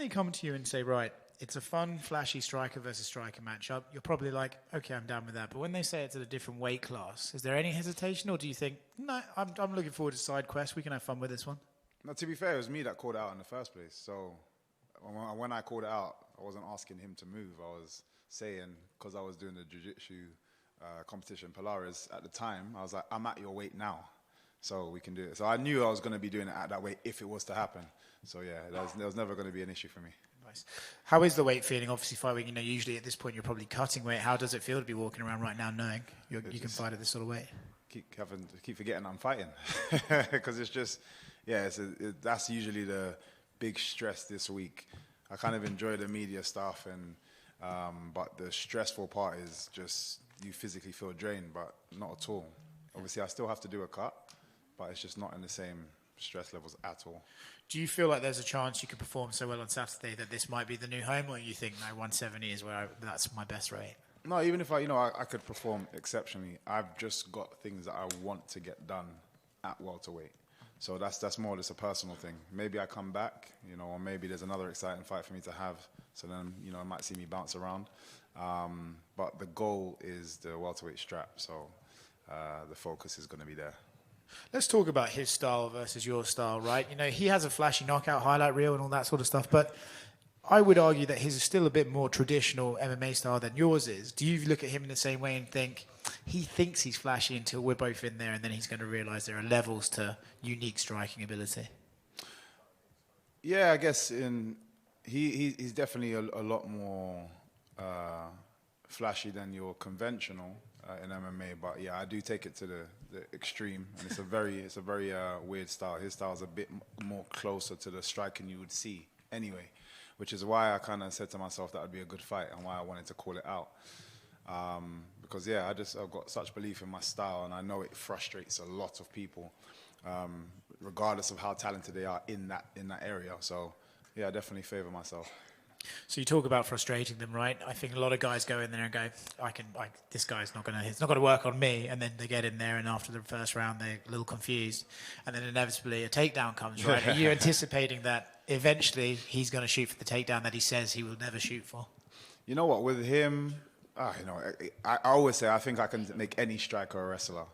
they come to you and say, right, it's a fun, flashy striker versus striker matchup, you're probably like, okay, I'm down with that. But when they say it's at a different weight class, is there any hesitation, or do you think, no, I'm looking forward to side quest, we can have fun with this one? No, to be fair, it was me that called it out in the first place. So when I called it out, I wasn't asking him to move. I was saying, because I was doing the jiu-jitsu competition, Polaris, at the time, I was like, I'm at your weight now, so we can do it. So I knew I was going to be doing it at that weight if it was to happen. So yeah, there was never going to be an issue for me. Nice. How is the weight feeling? Obviously, fight week, usually at this point you're probably cutting weight. How does it feel to be walking around right now knowing you can fight at this sort of weight? Keep forgetting I'm fighting, because it's just, yeah, that's usually the big stress this week. I kind of enjoy the media stuff, but the stressful part is just you physically feel drained, but not at all. Obviously, I still have to do a cut, but it's just not in the same stress levels at all. Do you feel like there's a chance you could perform so well on Saturday that this might be the new home, or you think, no, 170 is that's my best rate? No, even if I could perform exceptionally, I've just got things that I want to get done at welterweight. So that's more just a personal thing. Maybe I come back, or maybe there's another exciting fight for me to have. So then, I might see me bounce around. But the goal is the welterweight strap. So the focus is going to be there. Let's talk about his style versus your style, right? He has a flashy knockout highlight reel and all that sort of stuff, but I would argue that his is still a bit more traditional MMA style than yours is. Do you look at him in the same way and think he thinks he's flashy until we're both in there, and then he's going to realize there are levels to unique striking ability? Yeah, I guess he's definitely a lot more flashy than your conventional in MMA, but yeah, I do take it to the extreme, and it's a very weird style. His style is a bit more closer to the striking you would see anyway, which is why I kind of said to myself that would be a good fight and why I wanted to call it out. Because yeah, I've got such belief in my style, and I know it frustrates a lot of people, regardless of how talented they are in that area. So yeah, I definitely favor myself. So you talk about frustrating them, right? I think a lot of guys go in there and go, this guy's it's not going to work on me. And then they get in there, and after the first round, they're a little confused. And then inevitably a takedown comes, right? Are you anticipating that eventually he's going to shoot for the takedown that he says he will never shoot for? You know what, with him, I always say I think I can make any striker a wrestler,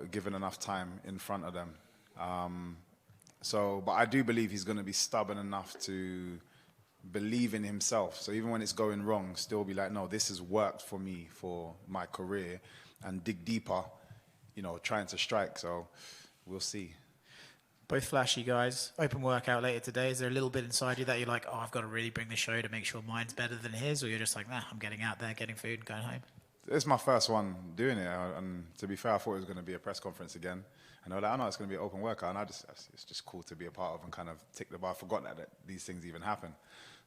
given enough time in front of them. But I do believe he's going to be stubborn enough to believe in himself. So even when it's going wrong, still be like, no, this has worked for me for my career, and dig deeper, trying to strike. So we'll see. Both flashy guys. Open workout later today. Is there a little bit inside you that you're like, I've got to really bring the show to make sure mine's better than his? Or you're just like, nah, I'm getting out there, getting food and going home? It's my first one doing it. And to be fair, I thought it was going to be a press conference again. And I was like, I know it's going to be an open workout. And it's just cool to be a part of and kind of tick the bar. I forgot that these things even happen.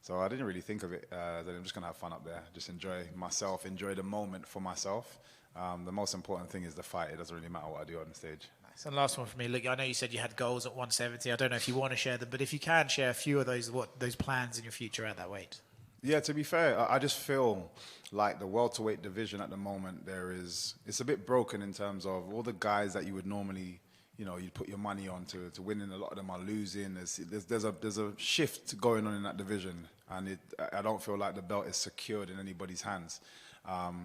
So I didn't really think of it that I'm just going to have fun up there, just enjoy myself, enjoy the moment for myself. The most important thing is the fight. It doesn't really matter what I do on the stage. Nice. And last one for me. Look, I know you said you had goals at 170. I don't know if you want to share them, but if you can share a few of those plans in your future at that weight. Yeah, to be fair, I just feel like the welterweight division at the moment, it's a bit broken in terms of all the guys that you would normally, you'd put your money on to win, and a lot of them are losing. There's a shift going on in that division, and I don't feel like the belt is secured in anybody's hands,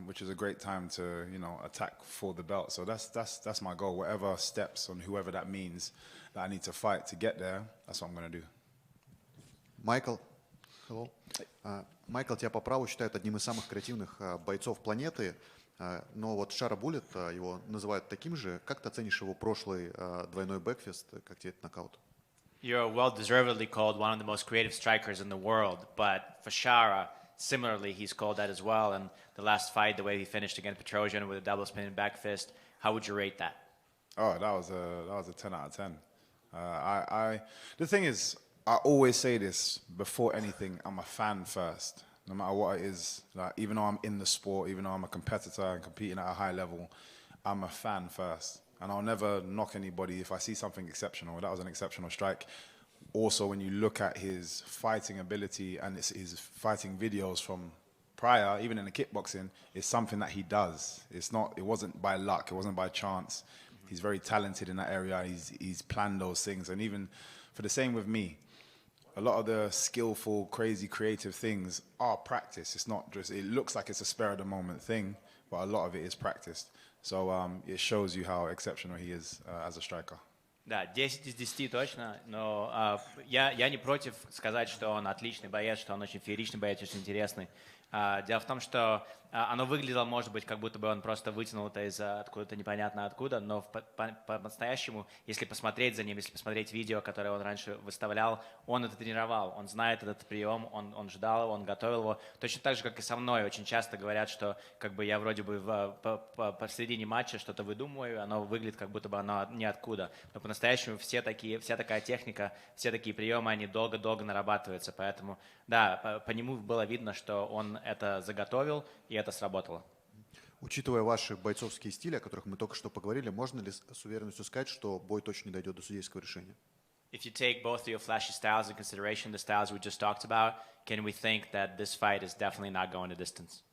which is a great time to attack for the belt. So that's my goal. Whatever steps on whoever that means that I need to fight to get there, that's what I'm going to do. Michael, hello. Майкл, тебя по праву считают одним из самых креативных бойцов планеты. Но вот Шара Буллет, его называют таким же. Как ты оценишь его прошлый двойной бэкфист? Как тебе этот нокаут? You're well-deservedly called one of the most creative strikers in the world. But for Shara, similarly, he's called that as well. And the last fight, the way he finished against Petrosian with a double spinning back fist, how would you rate that? Oh, that was a 10 out of 10. The thing is, I always say this before anything, I'm a fan first. No matter what it is, like, even though I'm in the sport, even though I'm a competitor and competing at a high level, I'm a fan first. And I'll never knock anybody if I see something exceptional. That was an exceptional strike. Also, when you look at his fighting ability and his fighting videos from prior, even in the kickboxing, it's something that he does. It wasn't by luck, it wasn't by chance. He's very talented in that area. He's planned those things. And even for the same with me, a a lot of the skillful, crazy, creative things are practice. It's not just, it looks like it's a spur of the moment thing, but a lot of it is practiced. So it shows you how exceptional he is as a striker. Да, 10 из 10 точно, но я не против сказать, что он отличный боец, что он очень фееричный боец, очень интересный. Дело в том, что оно выглядело, может быть, как будто бы он просто вытянул это из откуда-то непонятно откуда, но по-настоящему, если посмотреть за ним, если посмотреть видео, которое он раньше выставлял, он это тренировал, он знает этот прием, он ждал его, он готовил его. Точно так же, как и со мной. Очень часто говорят, что как бы я вроде бы посередине матча что-то выдумываю, оно выглядит, как будто бы оно ниоткуда. Но по-настоящему вся такая техника, все такие приемы, они долго-долго нарабатываются. Поэтому, да, по нему было видно, что он это заготовил, и это сработало. Учитывая ваши бойцовские стили, о которых мы только что поговорили, можно ли с уверенностью сказать, что бой точно не дойдет до судейского решения? If you take both of your flashy styles in consideration, the styles we just talked about, can we think that this fight is definitely not going to distance?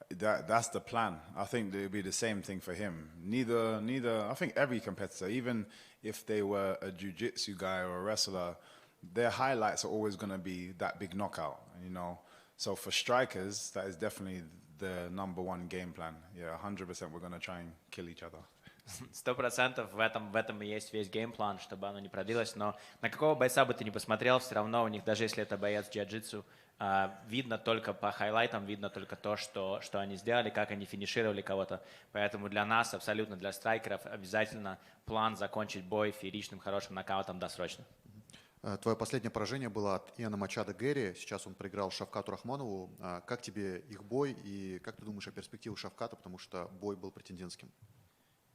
That's the plan. I think it would be the same thing for him. Neither. I think every competitor, even if they were a jiu-jitsu guy or a wrestler, their highlights are always going to be that big knockout, you know. So for strikers, that is definitely the number one game plan. Yeah, 100% we're going to try and kill each other. 100% в этом и есть весь геймплан, чтобы оно не продлилось. Но на какого бойца бы ты ни посмотрел, все равно у них, даже если это боец джиу-джитсу, видно только по хайлайтам, видно только то, что они сделали, как они финишировали кого-то. Поэтому для нас, абсолютно для страйкеров, обязательно план закончить бой фееричным, хорошим нокаутом досрочно. Твое последнее поражение было от Иана Мачадо Гэри. Сейчас он проиграл Шавкату Рахмонову. Как тебе их бой и как ты думаешь о перспективах Шавката, потому что бой был претендентским?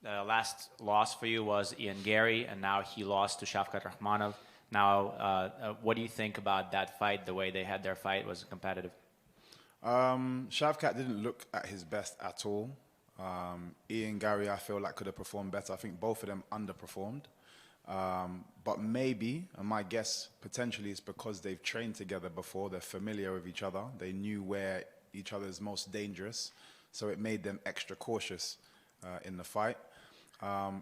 The last loss for you was Ian Gary, and now he lost to Shavkat Rakhmonov. Now, what do you think about that fight? The way they had their fight was competitive. Shavkat didn't look at his best at all. Ian Gary, I feel like could have performed better. I think both of them underperformed. But maybe, and my guess potentially is because they've trained together before, they're familiar with each other, they knew where each other is most dangerous, so it made them extra cautious in the fight.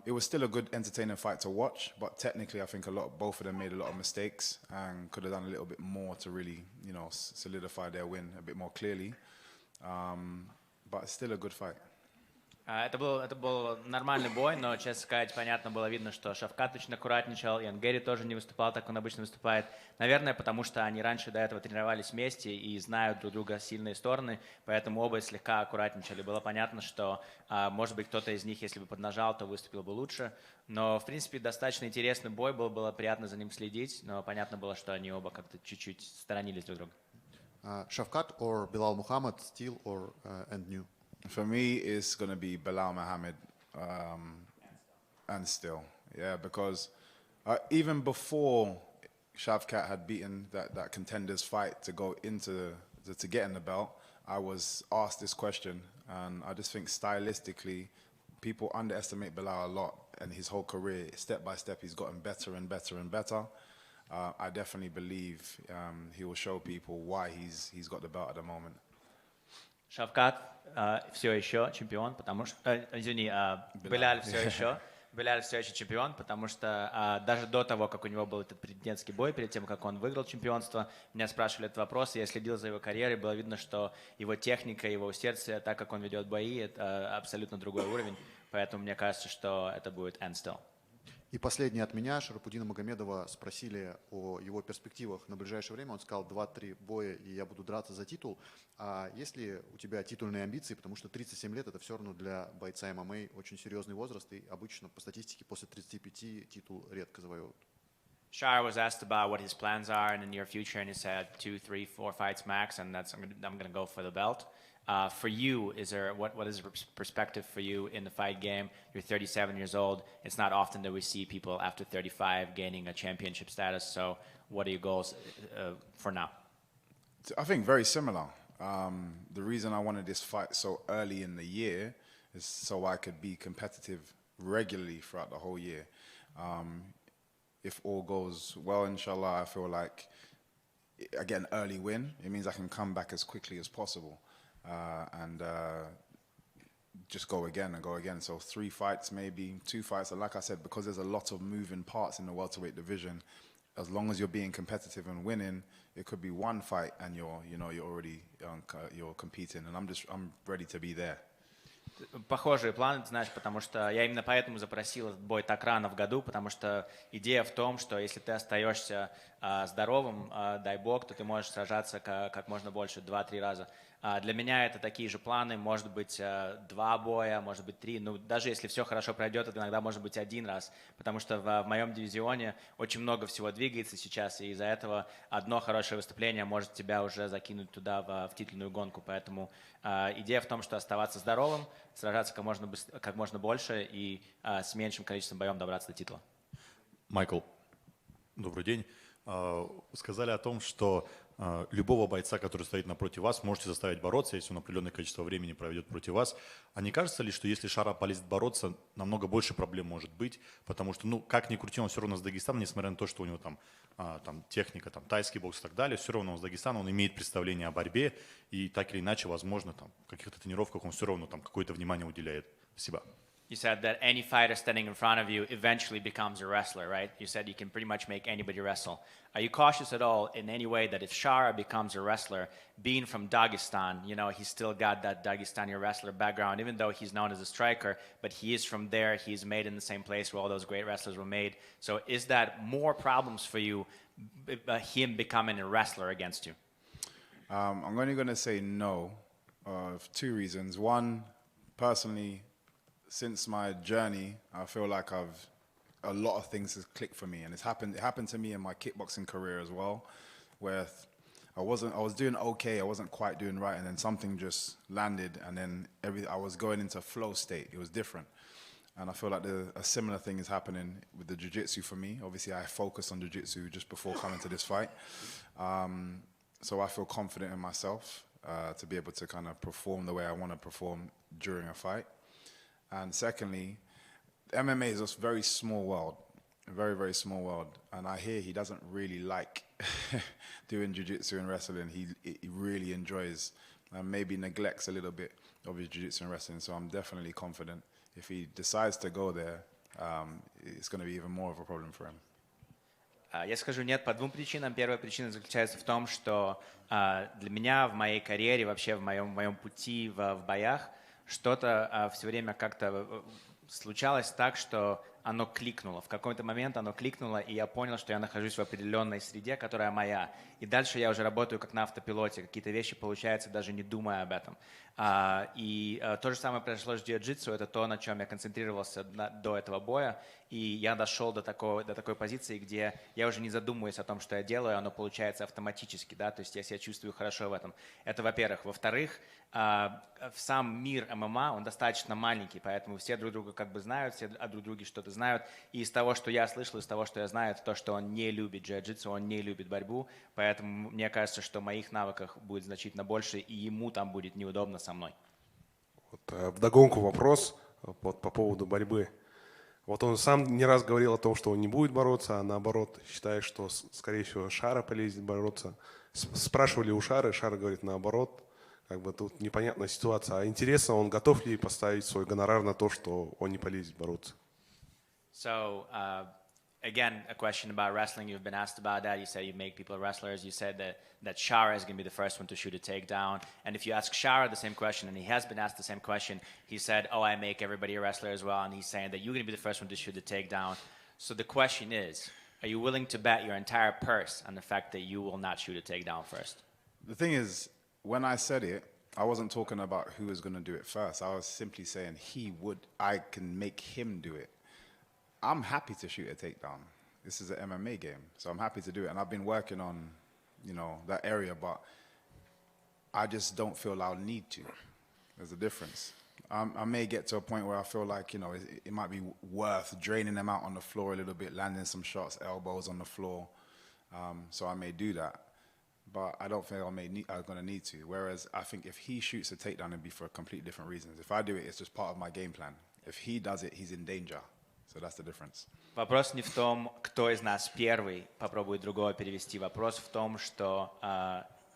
It was still a good, entertaining fight to watch, but technically I think both of them made a lot of mistakes and could have done a little bit more to really, you know, solidify their win a bit more clearly. But it's still a good fight. Это был нормальный бой, но, честно сказать, понятно было видно, что Шавкат очень аккуратничал, Иан Гэри тоже не выступал так, как он обычно выступает. Наверное, потому что они раньше до этого тренировались вместе и знают друг друга сильные стороны, поэтому оба слегка аккуратничали. Было понятно, что, может быть, кто-то из них, если бы поднажал, то выступил бы лучше. Но, в принципе, достаточно интересный бой был, было приятно за ним следить, но понятно было, что они оба как-то чуть-чуть сторонились друг друга. Шавкат or Белал Мухаммад, still or and new? For me, it's going to be Belal Muhammad and still. Yeah, because even before Shavkat had beaten that contenders fight to go into to get in the belt, I was asked this question, and I just think stylistically, people underestimate Belal a lot, and his whole career, step by step, he's gotten better and better and better. I definitely believe he will show people why he's got the belt at the moment. Шавкат все еще чемпион, потому что, Белаль все еще чемпион, потому что даже до того, как у него был этот претендентский бой, перед тем, как он выиграл чемпионство, меня спрашивали этот вопрос, и я следил за его карьерой, было видно, что его техника, его усердие, так как он ведет бои, это абсолютно другой уровень, поэтому мне кажется, что это будет end still. И последнее от меня. Шарапудина Магомедова спросили о его перспективах на ближайшее время. Он сказал 2-3 боя, и я буду драться за титул. А есть ли у тебя титульные амбиции? Потому что 37 лет – это все равно для бойца ММА очень серьезный возраст, и обычно по статистике после 35 титул редко завоевывают. Shara was asked about what his plans are in the near future, and he said 2, 3, 4 fights max, and I'm going to go for the belt. For you, what is the perspective for you in the fight game? You're 37 years old. It's not often that we see people after 35 gaining a championship status. So what are your goals for now? I think very similar. The reason I wanted this fight so early in the year is so I could be competitive regularly throughout the whole year. If all goes well, inshallah, I feel like I get an early win. It means I can come back as quickly as possible. And just go again and go again. So 3 fights, maybe 2 fights. And like I said, because there's a lot of moving parts in the welterweight division, as long as you're being competitive and winning, it could be one fight and you're already you're competing, and I'm ready to be there. Похожие планы, ты знаешь, потому что я именно поэтому запросил этот бой так рано в году, потому что идея в том, что если ты остаешься здоровым, дай бог, то ты можешь сражаться как можно больше, 2-3 раза. Для меня это такие же планы, может быть 2 боя, может быть 3, ну даже если все хорошо пройдет, это иногда может быть 1 раз, потому что в моем дивизионе очень много всего двигается сейчас, и из-за этого одно хорошее выступление может тебя уже закинуть туда в титульную гонку, поэтому идея в том, что оставаться здоровым, сражаться как можно больше и с меньшим количеством боев добраться до титула. Майкл, добрый день. Сказали о том, что любого бойца, который стоит напротив вас, можете заставить бороться, если он определенное количество времени проведет против вас. А не кажется ли, что если Шара полезет бороться, намного больше проблем может быть? Потому что, ну, как ни крути, он все равно с Дагестана, несмотря на то, что у него там техника, там тайский бокс и так далее, все равно он с Дагестана, он имеет представление о борьбе, и так или иначе, возможно, там, в каких-то тренировках он все равно там какое-то внимание уделяет. Спасибо. You said that any fighter standing in front of you eventually becomes a wrestler, right? You said you can pretty much make anybody wrestle. Are you cautious at all in any way that if Shara becomes a wrestler, being from Dagestan, you know, he's still got that Dagestani wrestler background, even though he's known as a striker, but he is from there, he's made in the same place where all those great wrestlers were made. So is that more problems for you, him becoming a wrestler against you? I'm only going to say no for 2 reasons. One, personally, since my journey, I feel like a lot of things has clicked for me, and it happened to me in my kickboxing career as well, where I was doing okay, I wasn't quite doing right, and then something just landed, and then I was going into flow state. It was different, and I feel like a similar thing is happening with the jiu-jitsu for me. Obviously, I focused on jiu-jitsu just before coming to this fight, so I feel confident in myself to be able to kind of perform the way I want to perform during a fight. And secondly, MMA is a very small world, a very, very small world. And I hear he doesn't really like doing jiu-jitsu and wrestling. He really enjoys and maybe neglects a little bit of his jiu-jitsu and wrestling. So I'm definitely confident if he decides to go there, it's going to be even more of a problem for him. Я скажу нет по 2 причинам. Первая причина заключается в том, что для меня в моей карьере, вообще в моем пути в боях, что-то все время как-то случалось так, что оно кликнуло. В какой-то момент оно кликнуло, и я понял, что я нахожусь в определенной среде, которая моя. И дальше я уже работаю как на автопилоте. Какие-то вещи получаются, даже не думая об этом. И то же самое произошло с джиу-джитсу. Это то, на чем я концентрировался до этого боя. И я дошел до такой позиции, где я уже не задумываюсь о том, что я делаю, оно получается автоматически. Да? То есть я себя чувствую хорошо в этом. Это во-первых. Во-вторых, сам мир ММА, он достаточно маленький, поэтому все друг друга как бы знают, все о друг друге что-то знают. И из того, что я слышал, из того, что я знаю, это то, что он не любит джиу-джитсу, он не любит борьбу. Поэтому мне кажется, что в моих навыках будет значительно больше, и ему там будет неудобно со мной. Вот, вдогонку вопрос по поводу борьбы. Вот он сам не раз говорил о том, что он не будет бороться, а наоборот считает, что, скорее всего, Шара полезет бороться. Спрашивали у Шары, Шара говорит наоборот. Как бы тут непонятная ситуация. А интересно, он готов ли поставить свой гонорар на то, что он не полезет бороться? So, again, a question about wrestling. You've been asked about that. You said you make people wrestlers. You said that Shara is going to be the first one to shoot a takedown. And if you ask Shara the same question, and he has been asked the same question, he said, oh, I make everybody a wrestler as well. And he's saying that you're going to be the first one to shoot the takedown. So the question is, are you willing to bet your entire purse on the fact that you will not shoot a takedown first? The thing is, when I said it, I wasn't talking about who was going to do it first. I was simply saying I can make him do it. I'm happy to shoot a takedown. This is an MMA game, so I'm happy to do it. And I've been working on, that area, but I just don't feel I'll need to. There's a difference. I may get to a point where I feel like, it might be worth draining them out on the floor a little bit, landing some shots, elbows on the floor. So I may do that. But I don't think I'm going to need to. Whereas I think if he shoots a takedown, it'd be for completely different reasons. If I do it, it's just part of my game plan. If he does it, he's in danger. So that's the difference. Вопрос не в том, кто из нас первый попробует другого перевести. Вопрос в том, что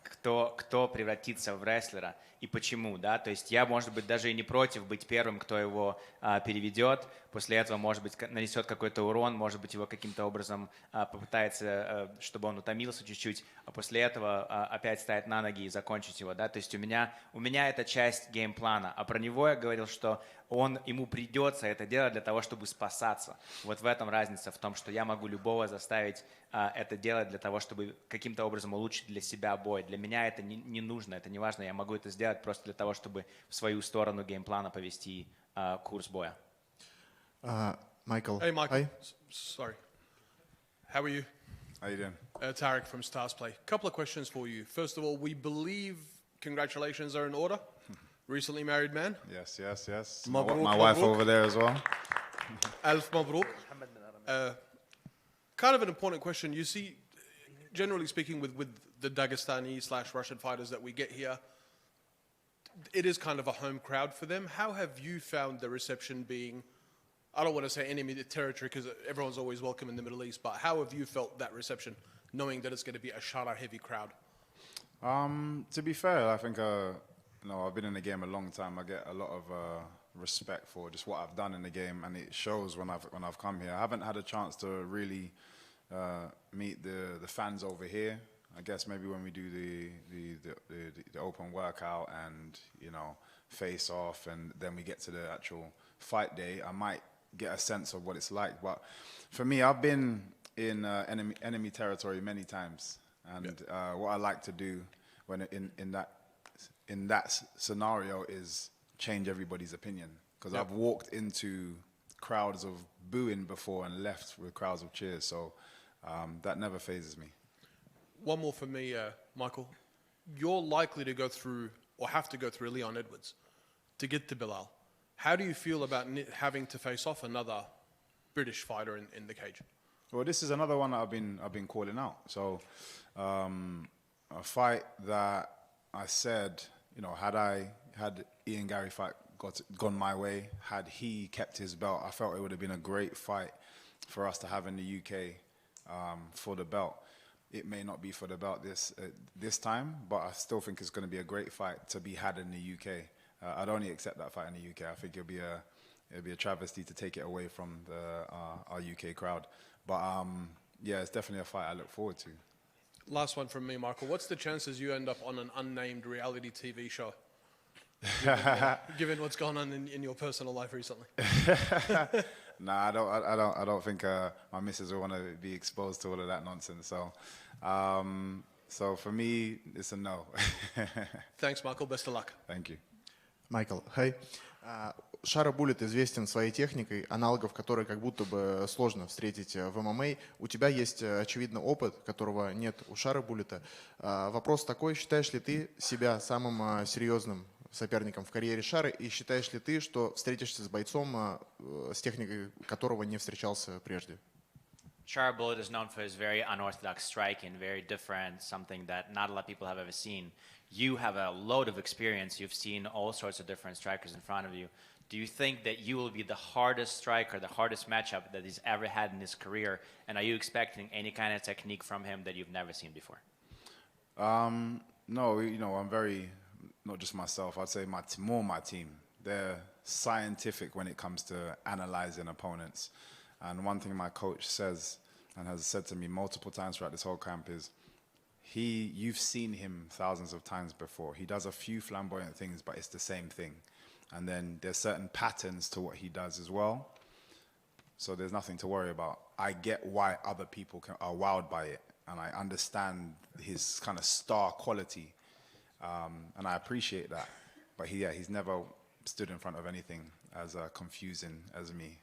кто превратится в рестлера и почему, да, то есть я, может быть, даже и не против быть первым, кто его переведет, после этого, может быть, нанесет какой-то урон, может быть, его каким-то образом попытается, чтобы он утомился чуть-чуть, а после этого опять встать на ноги и закончить его, да, то есть у меня это часть геймплана, а про него я говорил, что ему придется это делать для того, чтобы спасаться. Вот в этом разница, в том, что я могу любого заставить это делать для того, чтобы каким-то образом улучшить для себя бой. Для меня это не нужно, это не важно. Я могу это сделать просто для того, чтобы в свою сторону геймплана повести курс боя. Michael. Hey, Michael. Hi. Sorry. How are you? How you doing? Tarek from Stars Play. Couple of questions for you. First of all, we believe congratulations are in order. Recently married man. Yes, yes, yes. Mabruk, My wife mabruk. over there as well. Alf Mabruk. Kind of an important question. You see, generally speaking, with the Dagestani/Russian fighters that we get here, it is kind of a home crowd for them. How have you found the reception being, I don't want to say enemy territory because everyone's always welcome in the Middle East, but how have you felt that reception, knowing that it's going to be a Shara-heavy crowd? To be fair, I think, I've been in the game a long time. I get a lot of respect for just what I've done in the game, and it shows when I've come here. I haven't had a chance to really meet the fans over here. I guess maybe when we do the open workout and face off, and then we get to the actual fight day, I might get a sense of what it's like. But for me, I've been in enemy territory many times, and what I like to do when in that scenario is change everybody's opinion, because I've walked into crowds of booing before and left with crowds of cheers, so that never phases me. One more for me, Michael. You're likely to go through, or have to go through, Leon Edwards to get to Bilal. How do you feel about having to face off another British fighter in the cage? Well, this is another one that I've been calling out. So, a fight that I said, had Ian Gary fight gone my way, had he kept his belt, I felt it would have been a great fight for us to have in the UK for the belt. It may not be for the belt this time, but I still think it's going to be a great fight to be had in the UK. I'd only accept that fight in the UK. I think it'll be a travesty to take it away from our UK crowd. But yeah, it's definitely a fight I look forward to. Last one from me, Michael. What's the chances you end up on an unnamed reality TV show? Given what's gone on in your personal life recently. Nah, I don't think my missus will want to be exposed to all of that nonsense. So for me, it's a no. Thanks, Michael. Best of luck. Thank you. Майкл, хай. Шара Буллет известен своей техникой, аналогов которой как будто бы сложно встретить в ММА. У тебя есть, очевидно, опыт, которого нет у Шара Буллета. Вопрос такой: считаешь ли ты себя самым серьезным соперником в карьере Шары, и считаешь ли ты, что встретишься с бойцом, с техникой которого не встречался прежде? Shara Bullet is known for his very unorthodox striking, very different, something that not a lot of people have ever seen. You have a load of experience. You've seen all sorts of different strikers in front of you. Do you think that you will be the hardest striker, the hardest matchup that he's ever had in his career? And are you expecting any kind of technique from him that you've never seen before? No, I'm very, not just myself, I'd say more my team. They're scientific when it comes to analyzing opponents. And one thing my coach says, and has said to me multiple times throughout this whole camp, is you've seen him thousands of times before. He does a few flamboyant things, but it's the same thing. And then there's certain patterns to what he does as well. So there's nothing to worry about. I get why other people are wowed by it, and I understand his kind of star quality, and I appreciate that. But he's never stood in front of anything as confusing as me.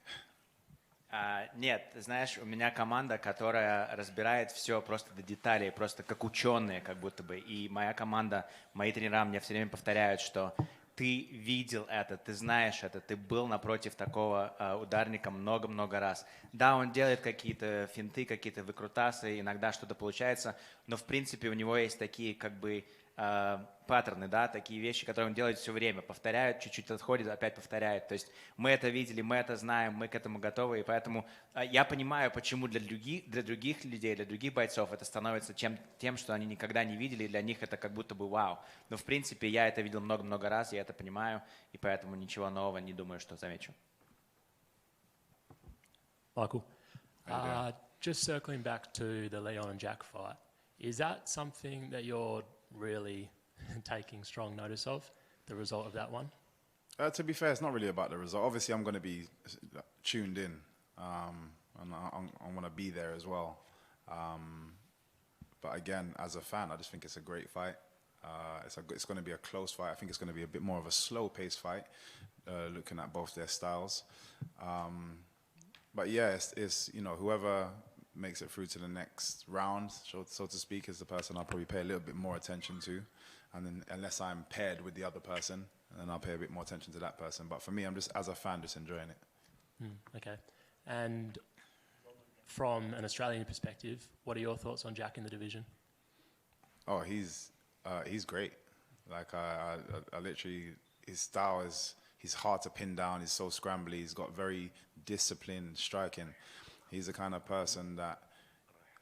Нет, ты знаешь, у меня команда, которая разбирает все просто до деталей, просто как ученые, как будто бы. И моя команда, мои тренера мне все время повторяют, что ты видел это, ты знаешь это, ты был напротив такого ударника много-много раз. Да, он делает какие-то финты, какие-то выкрутасы, иногда что-то получается, но в принципе у него есть такие как бы паттерны, да, такие вещи, которые он делает все время, повторяет, чуть-чуть отходит, опять повторяет. То есть мы это видели, мы это знаем, мы к этому готовы, и поэтому я понимаю, почему для других людей, для других бойцов это становится тем, что они никогда не видели, и для них это как будто бы вау. Но в принципе я это видел много-много раз, я это понимаю, и поэтому ничего нового не думаю, что замечу. Michael, just circling back to the Leon and Jack fight, is that something that you're really taking strong notice of, the result of that one? To be fair, it's not really about the result. Obviously, I'm going to be tuned in, and I want to be there as well. But again, as a fan, I just think it's a great fight. It's going to be a close fight. I think it's going to be a bit more of a slow-paced fight, looking at both their styles. But yeah, it's whoever makes it through to the next round, so to speak, is the person I'll probably pay a little bit more attention to. And then unless I'm paired with the other person, then I'll pay a bit more attention to that person. But for me, I'm just, as a fan, just enjoying it. Okay. And from an Australian perspective, what are your thoughts on Jack in the division? Oh, he's great. Like I literally, his style is, he's hard to pin down. He's so scrambly. He's got very disciplined striking. He's the kind of person that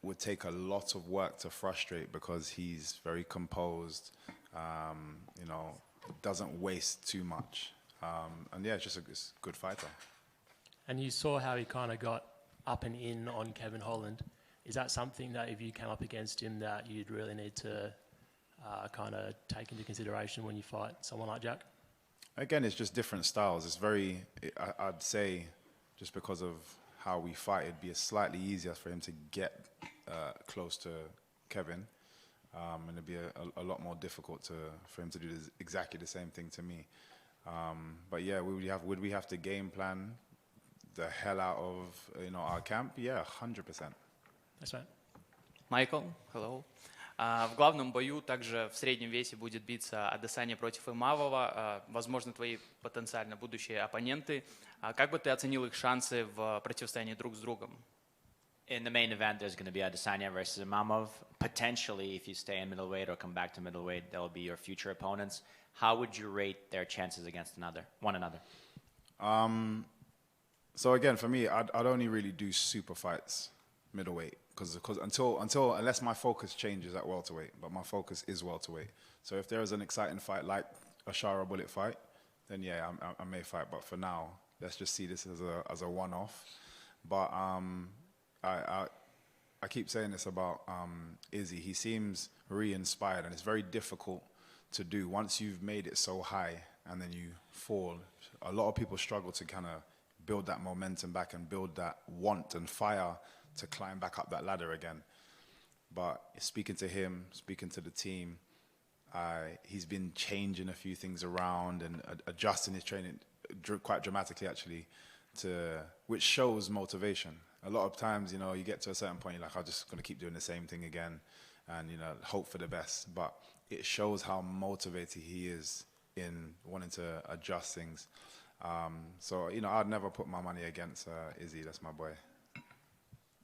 would take a lot of work to frustrate because he's very composed, doesn't waste too much. And yeah, it's just a good fighter. And you saw how he kind of got up and in on Kevin Holland. Is that something that if you came up against him that you'd really need to kind of take into consideration when you fight someone like Jack? Again, it's just different styles. It's very, I'd say, just because of how we fight, it'd be slightly easier for him to get close to Kevin, and it'd be a lot more difficult for him to do exactly the same thing to me. But yeah, would we have to game plan the hell out of our camp? Yeah, 100%. That's right. Майкл, hello. В главном бою также в среднем весе будет биться Адесanya против Имавова, возможно, твои потенциально будущие оппоненты. Как бы ты оценил их шансы в противостоянии друг с другом? In the main event, there's going to be Adesanya versus Imavov. Potentially, if you stay in middleweight or come back to middleweight, they'll be your future opponents. How would you rate their chances against one another? So again, for me, I'd only really do super fights middleweight because unless my focus changes at welterweight, but my focus is welterweight. So if there is an exciting fight like a Shara Bullet fight, then yeah, I may fight. But for now, let's just see this as a one-off. But I keep saying this about Izzy. He seems re-inspired, and it's very difficult to do once you've made it so high and then you fall. A lot of people struggle to kind of build that momentum back and build that want and fire to climb back up that ladder again. But speaking to him, speaking to the team, he's been changing a few things around and adjusting his training quite dramatically, actually, which shows motivation. A lot of times, you get to a certain point, you're like, I'm just going to keep doing the same thing again and, hope for the best. But it shows how motivated he is in wanting to adjust things. So, I'd never put my money against Izzy. That's my boy.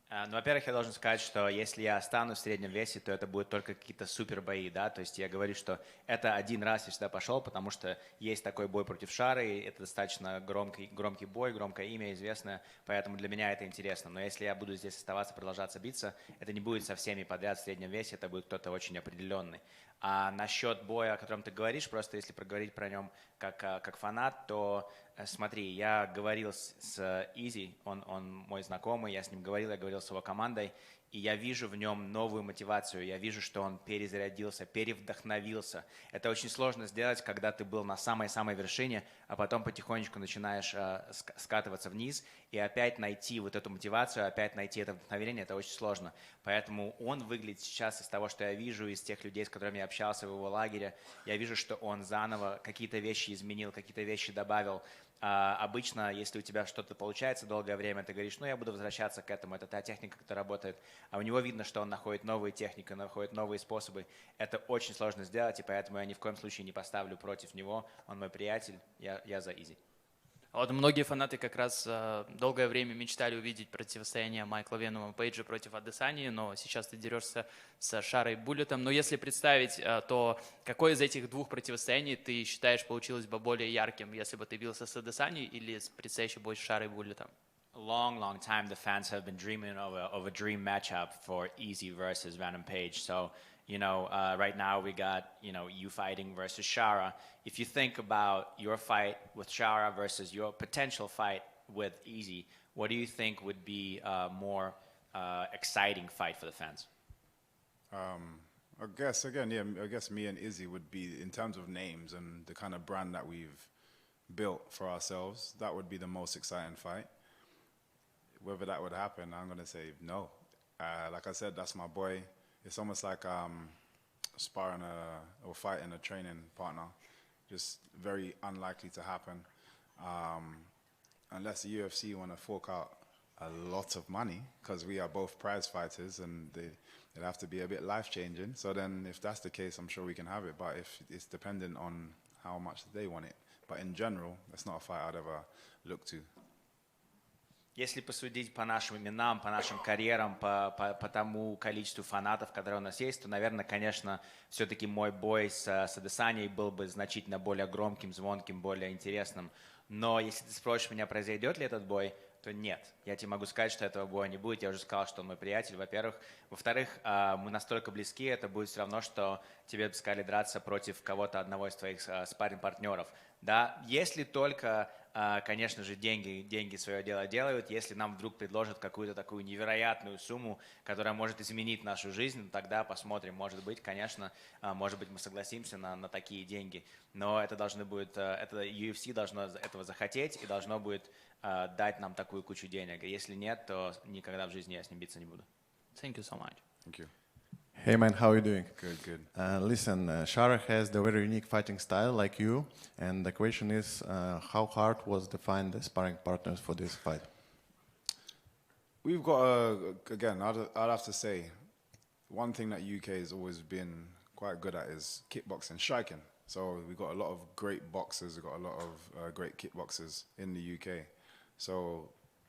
Ну, во-первых, я должен сказать, что если я останусь в среднем весе, то это будут только какие-то супер бои, да, то есть я говорю, что это один раз я сюда пошел, потому что есть такой бой против Шары, и это достаточно громкий бой, громкое имя, известное, поэтому для меня это интересно, но если я буду здесь оставаться, продолжаться биться, это не будет со всеми подряд в среднем весе, это будет кто-то очень определенный. А насчет боя, о котором ты говоришь, просто если проговорить про нем как фанат, то смотри, я говорил с Изи, он мой знакомый, я с ним говорил, я говорил с его командой, и я вижу в нем новую мотивацию, я вижу, что он перезарядился, перевдохновился. Это очень сложно сделать, когда ты был на самой-самой вершине, а потом потихонечку начинаешь скатываться вниз, и опять найти вот эту мотивацию, опять найти это вдохновение, это очень сложно. Поэтому он выглядит сейчас из того, что я вижу, из тех людей, с которыми я общался в его лагере, я вижу, что он заново какие-то вещи изменил, какие-то вещи добавил. Обычно, если у тебя что-то получается долгое время, ты говоришь, я буду возвращаться к этому, это та техника, которая работает. А у него видно, что он находит новые техники, находит новые способы. Это очень сложно сделать, и поэтому я ни в коем случае не поставлю против него. Он мой приятель, я за Изи. Вот многие фанаты как раз долгое время мечтали увидеть противостояние Майкла Венома Пейджа против Адесании, но сейчас ты дерешься с Шарой Буллетом. Но если представить, то какое из этих двух противостояний ты считаешь получилось бы более ярким, если бы ты бился с Адесанией или с предстоящий бой с Шарой Буллетом? Long time the fans have been dreaming of a dream matchup for Easy versus Venom Page. So, right now we got, you fighting versus Shara. If you think about your fight with Shara versus your potential fight with Easy, what do you think would be a more exciting fight for the fans? I guess me and Izzy would be, in terms of names and the kind of brand that we've built for ourselves, that would be the most exciting fight. Whether that would happen, I'm going to say no. Like I said, that's my boy. It's almost like sparring or fighting a training partner. Just very unlikely to happen. Unless the UFC want to fork out a lot of money, because we are both prize fighters and it'd have to be a bit life-changing. So then if that's the case, I'm sure we can have it. But if it's dependent on how much they want it. But in general, that's not a fight I'd ever look to. Если посудить по нашим именам, по нашим карьерам, по тому количеству фанатов, которые у нас есть, то, наверное, конечно, все-таки мой бой с Адесанией был бы значительно более громким, звонким, более интересным. Но если ты спросишь меня, произойдет ли этот бой, то нет. Я тебе могу сказать, что этого боя не будет. Я уже сказал, что он мой приятель, во-первых. Во-вторых, мы настолько близки, это будет все равно, что тебе бы сказали драться против кого-то, одного из твоих спарринг-партнеров. Да, если только, конечно же, деньги свое дело делают, если нам вдруг предложат какую-то такую невероятную сумму, которая может изменить нашу жизнь, тогда посмотрим, может быть, конечно, может быть, мы согласимся на такие деньги, но это должны будет, это UFC должно этого захотеть и должно будет дать нам такую кучу денег. Если нет, то никогда в жизни я с ним биться не буду. Thank you so much. Thank you. Hey man, how are you doing? Good. Listen, Shara has the very unique fighting style like you, and the question is, how hard was to find the sparring partners for this fight? We've got, again, I'd have to say, one thing that UK has always been quite good at is kickboxing, striking. So we've got a lot of great boxers, we've got a lot of great kickboxers in the UK. So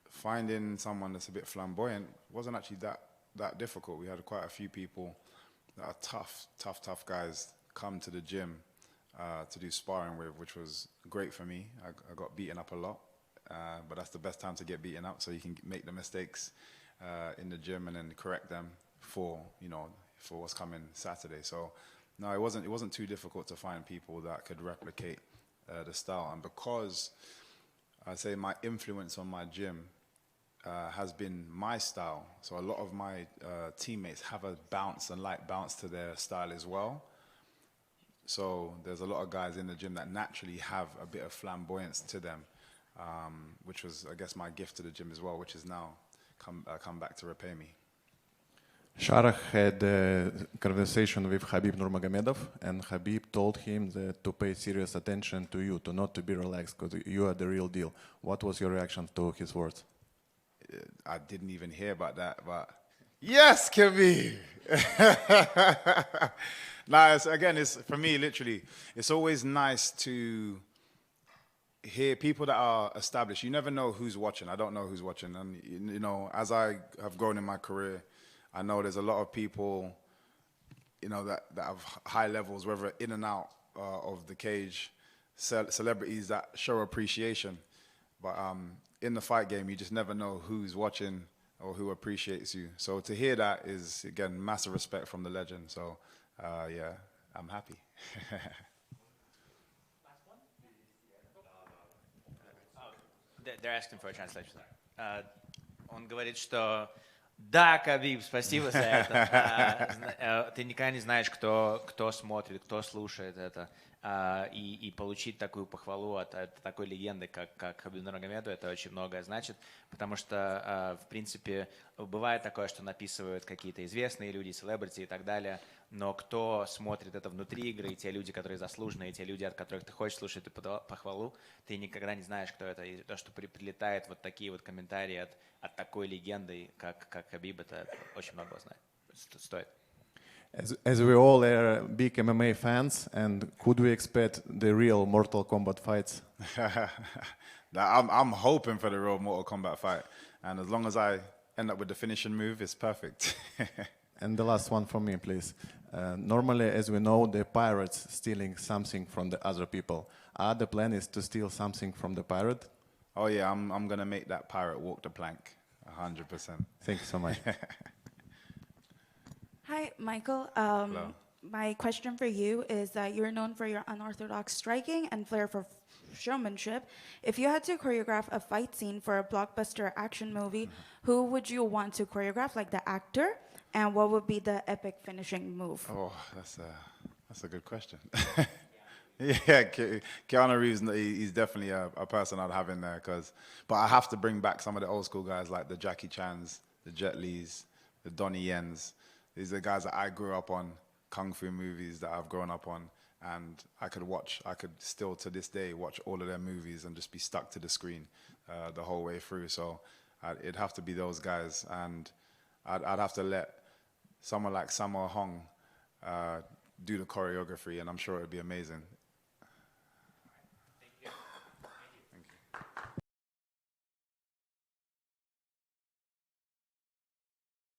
finding someone that's a bit flamboyant wasn't actually that difficult. We had quite a few people that are tough guys come to the gym to do sparring with, which was great for me. I got beaten up a lot, but that's the best time to get beaten up, so you can make the mistakes in the gym and then correct them for what's coming Saturday. So no, it wasn't too difficult to find people that could replicate the style. And because I'd say my influence on my gym has been my style. So a lot of my teammates have a bounce and light bounce to their style as well. So there's a lot of guys in the gym that naturally have a bit of flamboyance to them, which was, I guess, my gift to the gym as well, which has now come back to repay me. Shara had a conversation with Khabib Nurmagomedov, and Khabib told him that to pay serious attention to you, not to be relaxed, because you are the real deal. What was your reaction to his words? I didn't even hear about that, but yes, Khabib. It's for me, literally, it's always nice to hear people that are established. You never know who's watching. I don't know who's watching. And, as I have grown in my career, I know there's a lot of people, that have high levels, whether in and out of the cage, celebrities that show appreciation. But in the fight game, you just never know who's watching or who appreciates you. So to hear that is, again, massive respect from the legend. So, yeah, I'm happy. They're asking for a translation. Он говорит, что да, Кhabib, спасибо за это. Ты никогда не знаешь, кто смотрит, кто слушает это. И получить такую похвалу от такой легенды, как Кhabib Нурмагомедов, это очень многое значит, потому что, в принципе, бывает такое, что написывают какие-то известные люди, селебрити и так далее, но кто смотрит это внутри игры, и те люди, которые заслуженные, и те люди, от которых ты хочешь слушать эту похвалу, ты никогда не знаешь, кто это. И то, что прилетает вот такие вот комментарии от такой легенды, как Khabib, это очень много знает, стоит. As we all are big MMA fans, and could we expect the real Mortal Kombat fights? Like, I'm hoping for the real Mortal Kombat fight, and as long as I end up with the finishing move, it's perfect. And the last one from me, please. Normally, as we know, the pirates stealing something from the other people. The plan is to steal something from the pirate? Oh yeah, I'm gonna make that pirate walk the plank, 100%. Thank you so much. Hi, Michael. Hello. My question for you is that you're known for your unorthodox striking and flair for showmanship. If you had to choreograph a fight scene for a blockbuster action movie, who would you want to choreograph, like the actor? And what would be the epic finishing move? Oh, that's a good question. Yeah, Keanu Reeves, he's definitely a person I'd have in there. But I have to bring back some of the old school guys like the Jackie Chans, the Jet Lis, the Donnie Yens. These are guys that I grew up on, kung fu movies that I've grown up on, and I could still to this day watch all of their movies and just be stuck to the screen the whole way through. So it'd have to be those guys, and I'd have to let someone like Sammo Hung do the choreography, and I'm sure it'd be amazing.